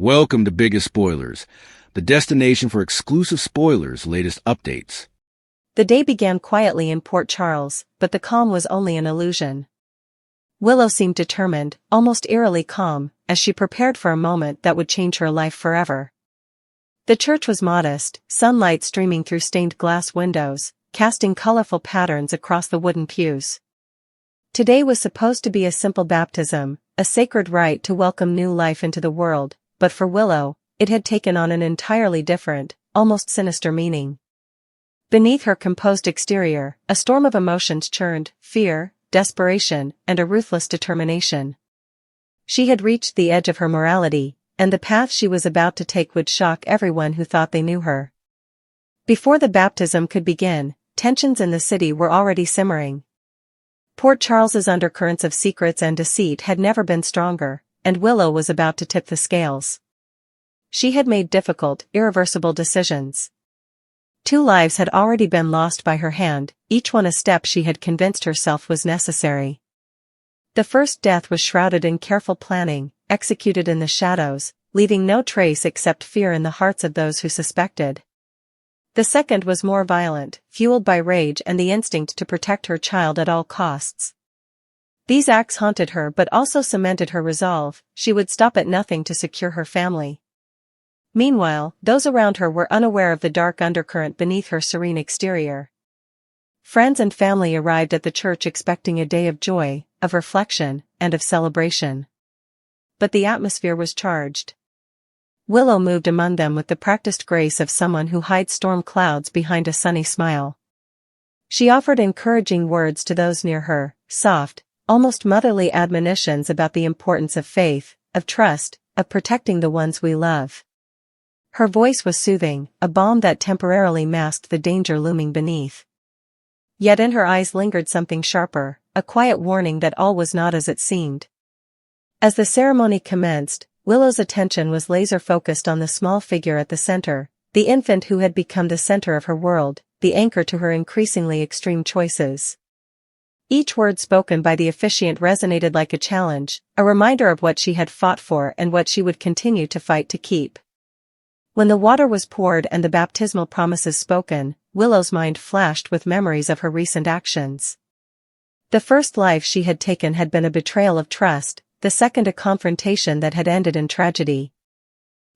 Welcome to Biggest Spoilars, the destination for exclusive spoilers, latest updates. The day began quietly in Port Charles, but the calm was only an illusion. Willow seemed determined, almost eerily calm, as she prepared for a moment that would change her life forever. The church was modest, sunlight streaming through stained glass windows, casting colorful patterns across the wooden pews. Today was supposed to be a simple baptism, a sacred rite to welcome new life into the world, but for Willow, it had taken on an entirely different, almost sinister meaning. Beneath her composed exterior, a storm of emotions churned: fear, desperation, and a ruthless determination. She had reached the edge of her morality, and the path she was about to take would shock everyone who thought they knew her. Before the baptism could begin, tensions in the city were already simmering. Port Charles's undercurrents of secrets and deceit had never been stronger, and Willow was about to tip the scales. She had made difficult, irreversible decisions. 2 lives had already been lost by her hand, each one a step she had convinced herself was necessary. The first death was shrouded in careful planning, executed in the shadows, leaving no trace except fear in the hearts of those who suspected. The second was more violent, fueled by rage and the instinct to protect her child at all costs. These acts haunted her but also cemented her resolve: she would stop at nothing to secure her family. Meanwhile, those around her were unaware of the dark undercurrent beneath her serene exterior. Friends and family arrived at the church expecting a day of joy, of reflection, and of celebration. But the atmosphere was charged. Willow moved among them with the practiced grace of someone who hides storm clouds behind a sunny smile. She offered encouraging words to those near her, soft, almost motherly admonitions about the importance of faith, of trust, of protecting the ones we love. Her voice was soothing, a balm that temporarily masked the danger looming beneath. Yet in her eyes lingered something sharper, a quiet warning that all was not as it seemed. As the ceremony commenced, Willow's attention was laser-focused on the small figure at the center, the infant who had become the center of her world, the anchor to her increasingly extreme choices. Each word spoken by the officiant resonated like a challenge, a reminder of what she had fought for and what she would continue to fight to keep. When the water was poured and the baptismal promises spoken, Willow's mind flashed with memories of her recent actions. The first life she had taken had been a betrayal of trust, the second a confrontation that had ended in tragedy.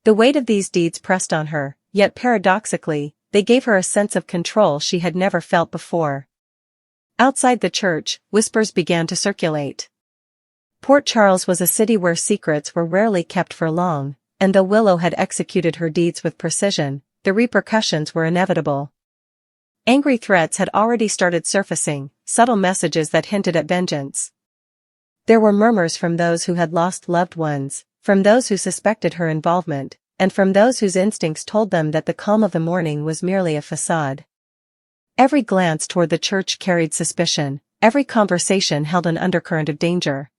The weight of these deeds pressed on her, yet paradoxically, they gave her a sense of control she had never felt before. Outside the church, whispers began to circulate. Port Charles was a city where secrets were rarely kept for long, and though Willow had executed her deeds with precision, the repercussions were inevitable. Angry threats had already started surfacing, subtle messages that hinted at vengeance. There were murmurs from those who had lost loved ones, from those who suspected her involvement, and from those whose instincts told them that the calm of the morning was merely a facade. Every glance toward the church carried suspicion, every conversation held an undercurrent of danger.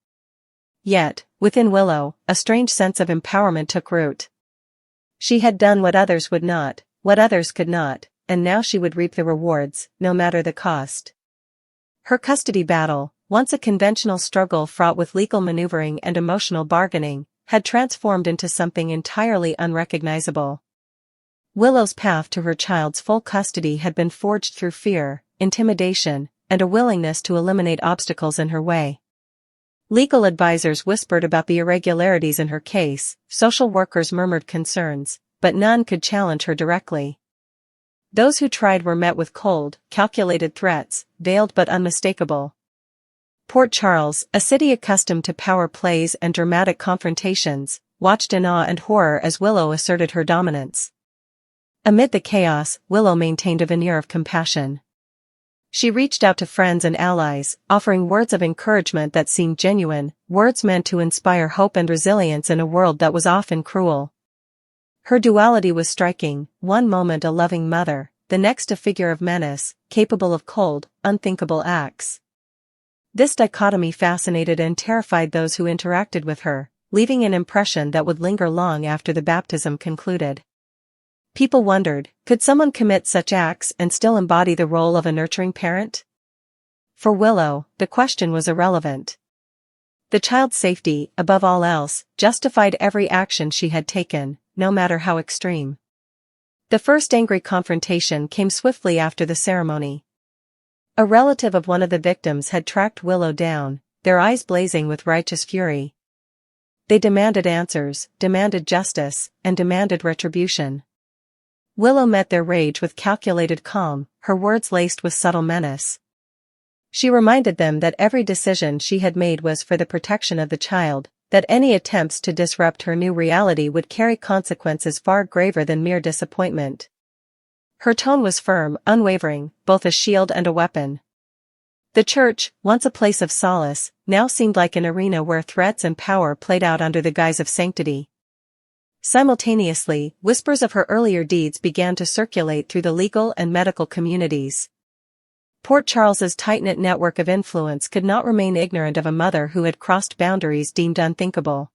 Yet, within Willow, a strange sense of empowerment took root. She had done what others would not, what others could not, and now she would reap the rewards, no matter the cost. Her custody battle, once a conventional struggle fraught with legal maneuvering and emotional bargaining, had transformed into something entirely unrecognizable. Willow's path to her child's full custody had been forged through fear, intimidation, and a willingness to eliminate obstacles in her way. Legal advisors whispered about the irregularities in her case, social workers murmured concerns, but none could challenge her directly. Those who tried were met with cold, calculated threats, veiled but unmistakable. Port Charles, a city accustomed to power plays and dramatic confrontations, watched in awe and horror as Willow asserted her dominance. Amid the chaos, Willow maintained a veneer of compassion. She reached out to friends and allies, offering words of encouragement that seemed genuine, words meant to inspire hope and resilience in a world that was often cruel. Her duality was striking: one moment a loving mother, the next a figure of menace, capable of cold, unthinkable acts. This dichotomy fascinated and terrified those who interacted with her, leaving an impression that would linger long after the baptism concluded. People wondered, could someone commit such acts and still embody the role of a nurturing parent? For Willow, the question was irrelevant. The child's safety, above all else, justified every action she had taken, no matter how extreme. The first angry confrontation came swiftly after the ceremony. A relative of one of the victims had tracked Willow down, their eyes blazing with righteous fury. They demanded answers, demanded justice, and demanded retribution. Willow met their rage with calculated calm, her words laced with subtle menace. She reminded them that every decision she had made was for the protection of the child, that any attempts to disrupt her new reality would carry consequences far graver than mere disappointment. Her tone was firm, unwavering, both a shield and a weapon. The church, once a place of solace, now seemed like an arena where threats and power played out under the guise of sanctity. Simultaneously, whispers of her earlier deeds began to circulate through the legal and medical communities. Port Charles's tight-knit network of influence could not remain ignorant of a mother who had crossed boundaries deemed unthinkable.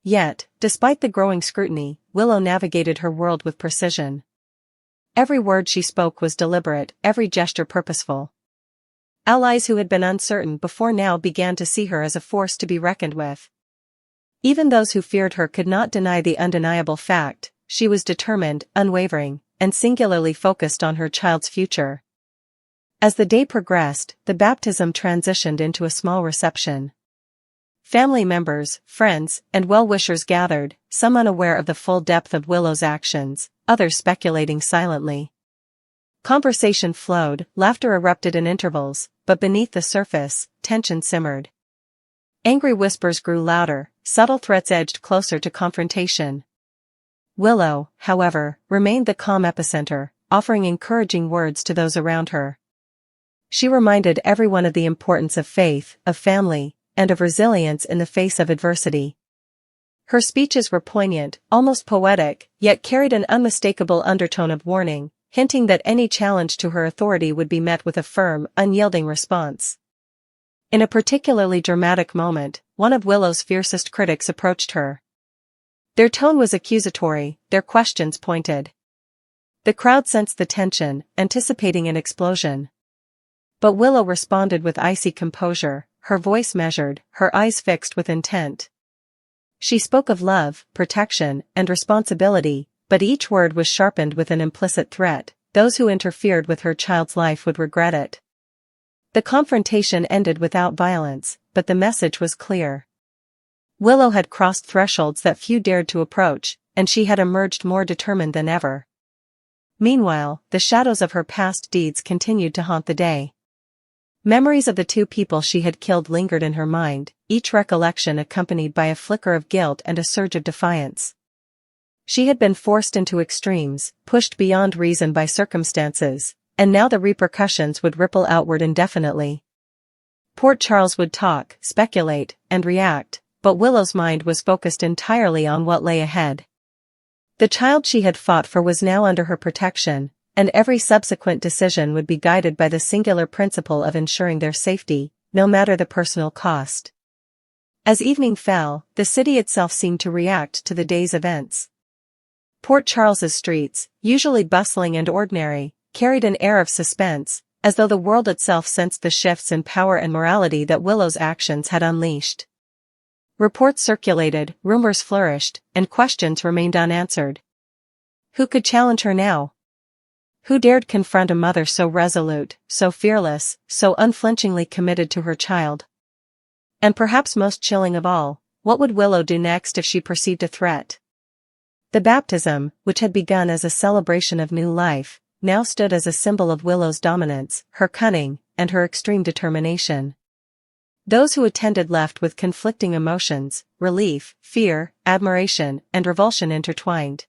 Yet, despite the growing scrutiny, Willow navigated her world with precision. Every word she spoke was deliberate, every gesture purposeful. Allies who had been uncertain before now began to see her as a force to be reckoned with. Even those who feared her could not deny the undeniable fact: she was determined, unwavering, and singularly focused on her child's future. As the day progressed, the baptism transitioned into a small reception. Family members, friends, and well-wishers gathered, some unaware of the full depth of Willow's actions, others speculating silently. Conversation flowed, laughter erupted in intervals, but beneath the surface, tension simmered. Angry whispers grew louder, subtle threats edged closer to confrontation. Willow, however, remained the calm epicenter, offering encouraging words to those around her. She reminded everyone of the importance of faith, of family, and of resilience in the face of adversity. Her speeches were poignant, almost poetic, yet carried an unmistakable undertone of warning, hinting that any challenge to her authority would be met with a firm, unyielding response. In a particularly dramatic moment, one of Willow's fiercest critics approached her. Their tone was accusatory, their questions pointed. The crowd sensed the tension, anticipating an explosion. But Willow responded with icy composure, her voice measured, her eyes fixed with intent. She spoke of love, protection, and responsibility, but each word was sharpened with an implicit threat: those who interfered with her child's life would regret it. The confrontation ended without violence, but the message was clear. Willow had crossed thresholds that few dared to approach, and she had emerged more determined than ever. Meanwhile, the shadows of her past deeds continued to haunt the day. Memories of the two people she had killed lingered in her mind, each recollection accompanied by a flicker of guilt and a surge of defiance. She had been forced into extremes, pushed beyond reason by circumstances, and now the repercussions would ripple outward indefinitely. Port Charles would talk, speculate, and react, but Willow's mind was focused entirely on what lay ahead. The child she had fought for was now under her protection, and every subsequent decision would be guided by the singular principle of ensuring their safety, no matter the personal cost. As evening fell, the city itself seemed to react to the day's events. Port Charles's streets, usually bustling and ordinary, carried an air of suspense, as though the world itself sensed the shifts in power and morality that Willow's actions had unleashed. Reports circulated, rumors flourished, and questions remained unanswered. Who could challenge her now? Who dared confront a mother so resolute, so fearless, so unflinchingly committed to her child? And perhaps most chilling of all, what would Willow do next if she perceived a threat? The baptism, which had begun as a celebration of new life, now stood as a symbol of Willow's dominance, her cunning, and her extreme determination. Those who attended left with conflicting emotions: relief, fear, admiration, and revulsion intertwined.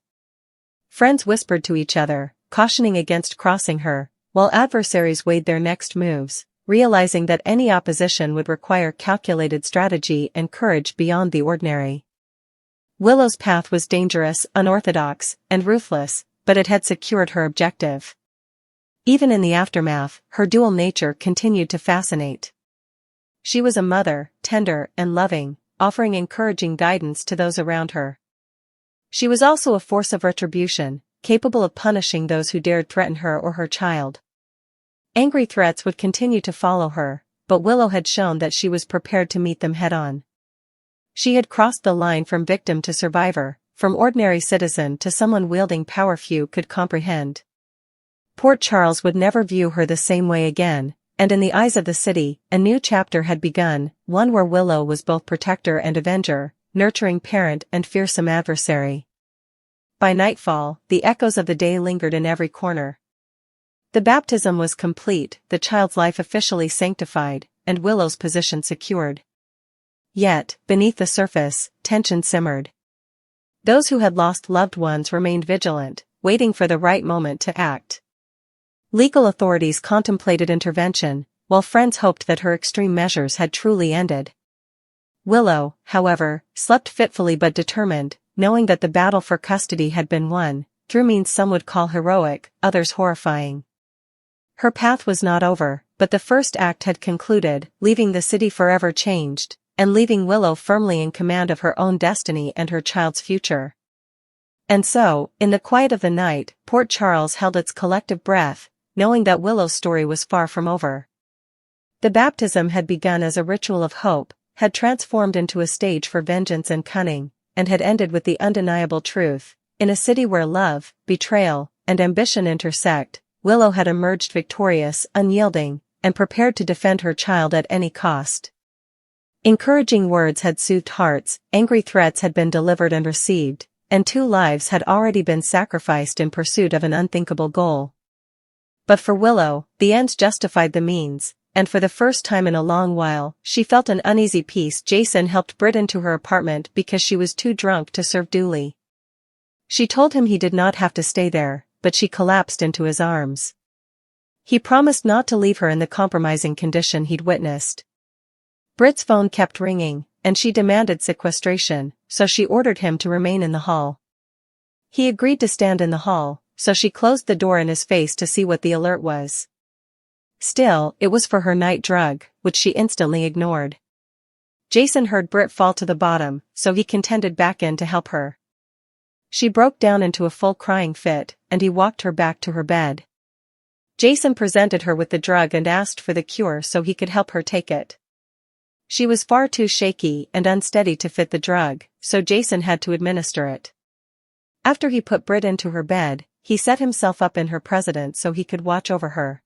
Friends whispered to each other, cautioning against crossing her, while adversaries weighed their next moves, realizing that any opposition would require calculated strategy and courage beyond the ordinary. Willow's path was dangerous, unorthodox, and ruthless, but it had secured her objective. Even in the aftermath, her dual nature continued to fascinate. She was a mother, tender and loving, offering encouraging guidance to those around her. She was also a force of retribution, capable of punishing those who dared threaten her or her child. Angry threats would continue to follow her, but Willow had shown that she was prepared to meet them head-on. She had crossed the line from victim to survivor, from ordinary citizen to someone wielding power few could comprehend. Port Charles would never view her the same way again, and in the eyes of the city, a new chapter had begun, one where Willow was both protector and avenger, nurturing parent and fearsome adversary. By nightfall, the echoes of the day lingered in every corner. The baptism was complete, the child's life officially sanctified, and Willow's position secured. Yet, beneath the surface, tension simmered. Those who had lost loved ones remained vigilant, waiting for the right moment to act. Legal authorities contemplated intervention, while friends hoped that her extreme measures had truly ended. Willow, however, slept fitfully but determined, knowing that the battle for custody had been won, through means some would call heroic, others horrifying. Her path was not over, but the first act had concluded, leaving the city forever changed, and leaving Willow firmly in command of her own destiny and her child's future. And so, in the quiet of the night, Port Charles held its collective breath, knowing that Willow's story was far from over. The baptism had begun as a ritual of hope, had transformed into a stage for vengeance and cunning, and had ended with the undeniable truth. In a city where love, betrayal, and ambition intersect, Willow had emerged victorious, unyielding, and prepared to defend her child at any cost. Encouraging words had soothed hearts, angry threats had been delivered and received, and 2 lives had already been sacrificed in pursuit of an unthinkable goal. But for Willow, the ends justified the means, and for the first time in a long while, she felt an uneasy peace. Jason helped Britt into her apartment because she was too drunk to serve duly. She told him he did not have to stay there, but she collapsed into his arms. He promised not to leave her in the compromising condition he'd witnessed. Britt's phone kept ringing, and she demanded sequestration, so she ordered him to remain in the hall. He agreed to stand in the hall, so she closed the door in his face to see what the alert was. Still, it was for her night drug, which she instantly ignored. Jason heard Britt fall to the bottom, so he contended back in to help her. She broke down into a full crying fit, and he walked her back to her bed. Jason presented her with the drug and asked for the cure so he could help her take it. She was far too shaky and unsteady to fit the drug, so Jason had to administer it. After he put Britt into her bed, he set himself up in her presence so he could watch over her.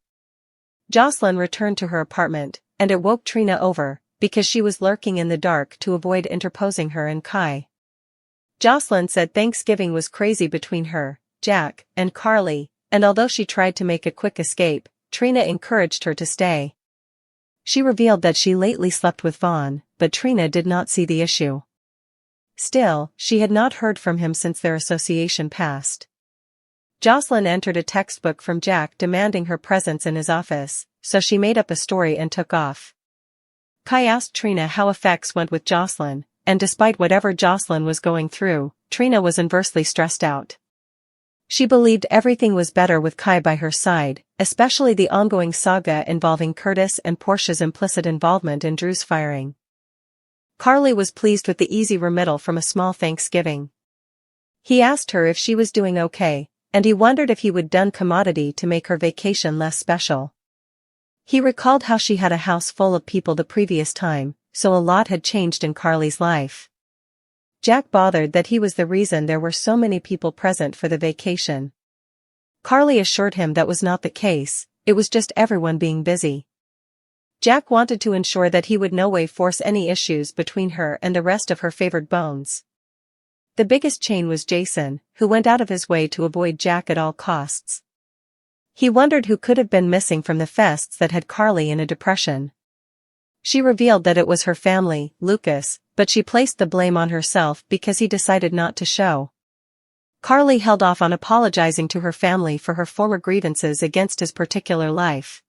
Jocelyn returned to her apartment, and it woke Trina over, because she was lurking in the dark to avoid interposing her and Kai. Jocelyn said Thanksgiving was crazy between her, Jack, and Carly, and although she tried to make a quick escape, Trina encouraged her to stay. She revealed that she lately slept with Vaughn, but Trina did not see the issue. Still, she had not heard from him since their association passed. Jocelyn entered a textbook from Jack demanding her presence in his office, so she made up a story and took off. Kai asked Trina how effects went with Jocelyn, and despite whatever Jocelyn was going through, Trina was inversely stressed out. She believed everything was better with Kai by her side, especially the ongoing saga involving Curtis and Portia's implicit involvement in Drew's firing. Carly was pleased with the easy remittal from a small Thanksgiving. He asked her if she was doing okay, and he wondered if he would done commodity to make her vacation less special. He recalled how she had a house full of people the previous time, so a lot had changed in Carly's life. Jack bothered that he was the reason there were so many people present for the vacation. Carly assured him that was not the case, it was just everyone being busy. Jack wanted to ensure that he would no way force any issues between her and the rest of her favored bones. The biggest chain was Jason, who went out of his way to avoid Jack at all costs. He wondered who could have been missing from the fests that had Carly in a depression. She revealed that it was her family, Lucas, but she placed the blame on herself because he decided not to show. Carly held off on apologizing to her family for her former grievances against his particular life.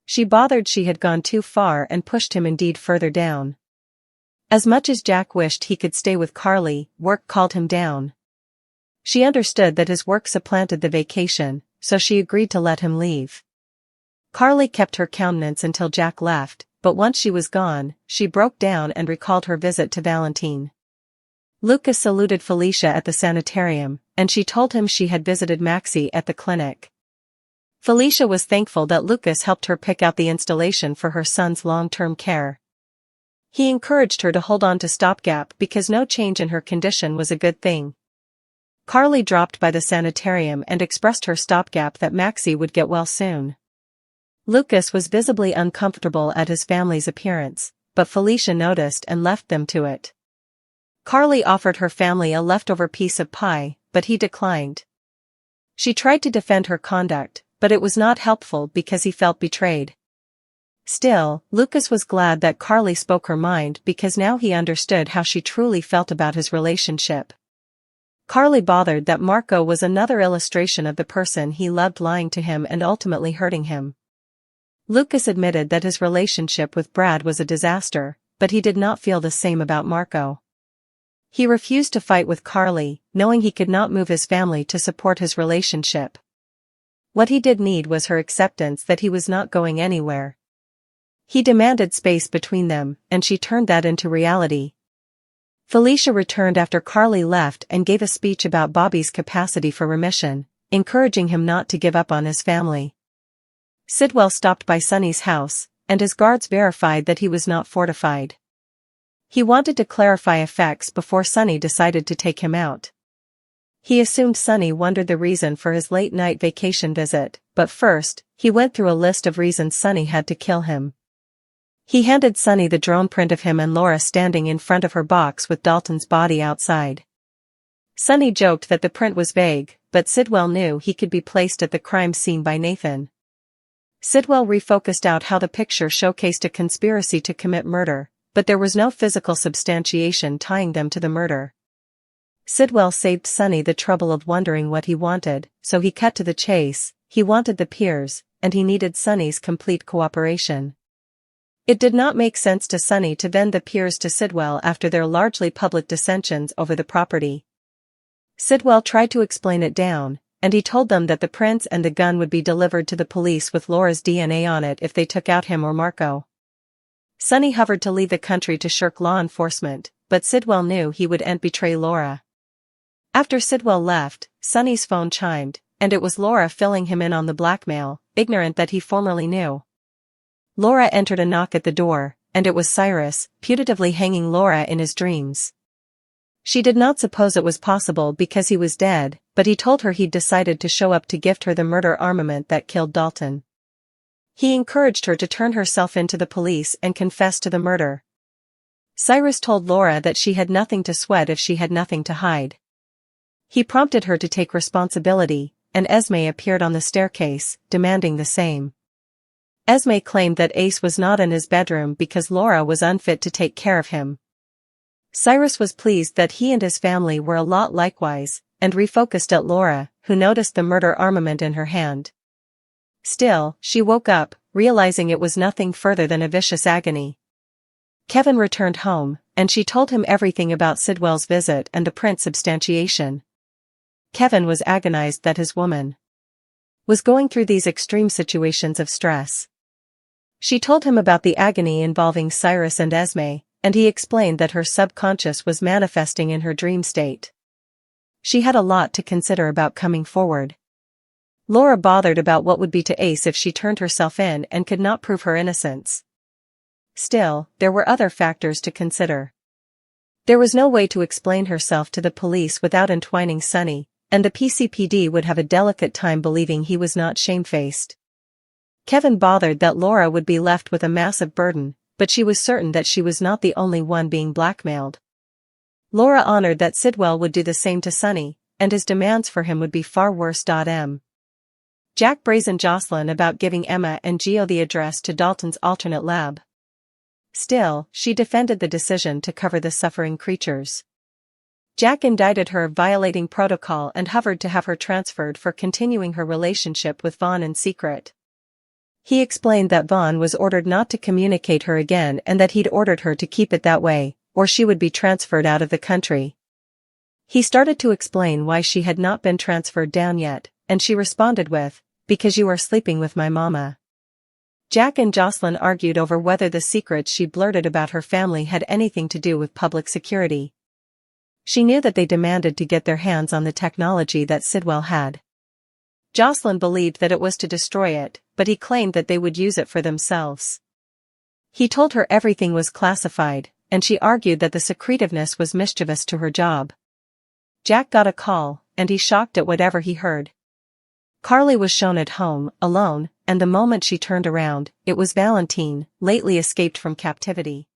She bothered she had gone too far and pushed him indeed further down. As much as Jack wished he could stay with Carly, work called him down. She understood that his work supplanted the vacation, so she agreed to let him leave. Carly kept her countenance until Jack left, but once she was gone, she broke down and recalled her visit to Valentine. Lucas saluted Felicia at the sanitarium, and she told him she had visited Maxie at the clinic. Felicia was thankful that Lucas helped her pick out the installation for her son's long-term care. He encouraged her to hold on to stopgap because no change in her condition was a good thing. Carly dropped by the sanitarium and expressed her stopgap that Maxie would get well soon. Lucas was visibly uncomfortable at his family's appearance, but Felicia noticed and left them to it. Carly offered her family a leftover piece of pie, but he declined. She tried to defend her conduct, but it was not helpful because he felt betrayed. Still, Lucas was glad that Carly spoke her mind because now he understood how she truly felt about his relationship. Carly bothered that Marco was another illustration of the person he loved lying to him and ultimately hurting him. Lucas admitted that his relationship with Brad was a disaster, but he did not feel the same about Marco. He refused to fight with Carly, knowing he could not move his family to support his relationship. What he did need was her acceptance that he was not going anywhere. He demanded space between them, and she turned that into reality. Felicia returned after Carly left and gave a speech about Bobby's capacity for remission, encouraging him not to give up on his family. Sidwell stopped by Sonny's house, and his guards verified that he was not fortified. He wanted to clarify effects before Sonny decided to take him out. He assumed Sonny wondered the reason for his late-night vacation visit, but first, he went through a list of reasons Sonny had to kill him. He handed Sonny the drone print of him and Laura standing in front of her box with Dalton's body outside. Sonny joked that the print was vague, but Sidwell knew he could be placed at the crime scene by Nathan. Sidwell refocused out how the picture showcased a conspiracy to commit murder, but there was no physical substantiation tying them to the murder. Sidwell saved Sonny the trouble of wondering what he wanted, so he cut to the chase. He wanted the Piers, and he needed Sonny's complete cooperation. It did not make sense to Sonny to vend the Piers to Sidwell after their largely public dissensions over the property. Sidwell tried to explain it down, and he told them that the prints and the gun would be delivered to the police with Laura's DNA on it if they took out him or Marco. Sonny hovered to leave the country to shirk law enforcement, but Sidwell knew he would betray Laura. After Sidwell left, Sonny's phone chimed, and it was Laura filling him in on the blackmail, ignorant that he formerly knew. Laura entered a knock at the door, and it was Cyrus, putatively hanging Laura in his dreams. She did not suppose it was possible because he was dead, but he told her he'd decided to show up to gift her the murder armament that killed Dalton. He encouraged her to turn herself in to the police and confess to the murder. Cyrus told Laura that she had nothing to sweat if she had nothing to hide. He prompted her to take responsibility, and Esme appeared on the staircase, demanding the same. Esme claimed that Ace was not in his bedroom because Laura was unfit to take care of him. Cyrus was pleased that he and his family were a lot likewise, and refocused at Laura, who noticed the murder armament in her hand. Still, she woke up, realizing it was nothing further than a vicious agony. Kevin returned home, and she told him everything about Sidwell's visit and the print substantiation. Kevin was agonized that his woman was going through these extreme situations of stress. She told him about the agony involving Cyrus and Esme, and he explained that her subconscious was manifesting in her dream state. She had a lot to consider about coming forward. Laura bothered about what would be to Ace if she turned herself in and could not prove her innocence. Still, there were other factors to consider. There was no way to explain herself to the police without entwining Sonny, and the PCPD would have a delicate time believing he was not shamefaced. Kevin bothered that Laura would be left with a massive burden, but she was certain that she was not the only one being blackmailed. Laura honored that Sidwell would do the same to Sonny, and his demands for him would be far worse. Jack brazened Jocelyn about giving Emma and Gio the address to Dalton's alternate lab. Still, she defended the decision to cover the suffering creatures. Jack indicted her of violating protocol and hovered to have her transferred for continuing her relationship with Vaughn in secret. He explained that Vaughn was ordered not to communicate her again and that he'd ordered her to keep it that way, or she would be transferred out of the country. He started to explain why she had not been transferred down yet, and she responded with, "Because you are sleeping with my mama." Jack and Jocelyn argued over whether the secrets she blurted about her family had anything to do with public security. She knew that they demanded to get their hands on the technology that Sidwell had. Jocelyn believed that it was to destroy it, but he claimed that they would use it for themselves. He told her everything was classified, and she argued that the secretiveness was mischievous to her job. Jack got a call, and he shocked at whatever he heard. Carly was shown at home, alone, and the moment she turned around, it was Valentine, lately escaped from captivity.